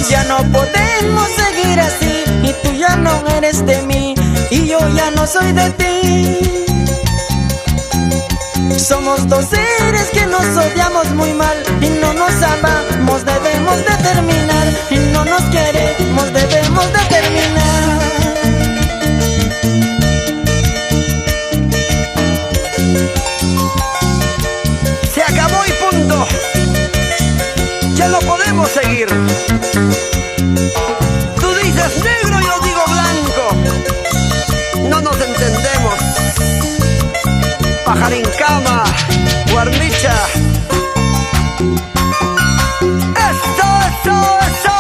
Ya no podemos seguir así, y tú ya no eres de mí, y yo ya no soy de ti. Somos dos seres que nos odiamos muy mal y no nos amamos, debemos de terminar. Y no nos queremos, debemos de terminar. Se acabó y punto. Ya no podemos seguir. Tú dices negro y yo digo blanco. No nos entendemos. Pajarincama, Guarnicha. ¡Eso, eso, eso!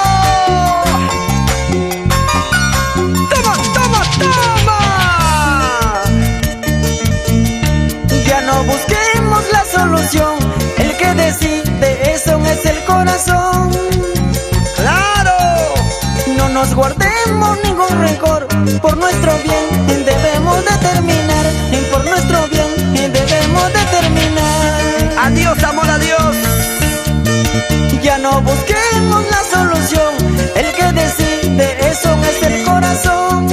¡Toma, toma, toma! Ya no busquemos la solución, el que decide eso es el corazón. ¡Claro! No nos guardemos ningún rencor, por nuestro bien debemos de terminar. Por nuestro bien debemos de terminar. Adiós, amor, adiós. Ya no busquemos la solución, el que decide eso es el corazón.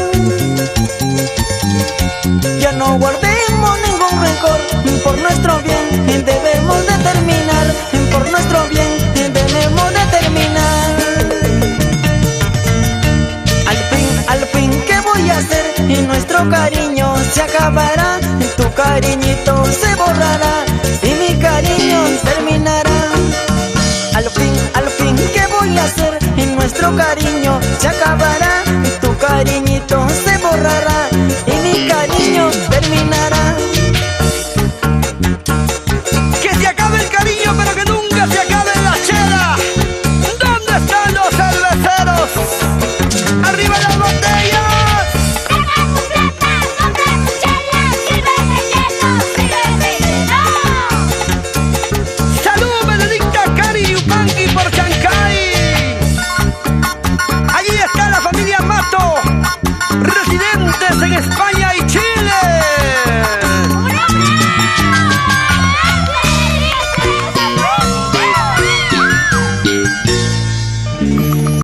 Ya no guardemos ningún rencor, por nuestro bien debemos de terminar. Por nuestro bien debemos de terminar. Al fin, ¿qué voy a hacer? Y nuestro cariño se acabará, tu cariñito se borrará y mi cariño terminará. Al fin, ¿qué voy a hacer? Y nuestro cariño se acabará, tu cariñito se borrará y mi cariño terminará.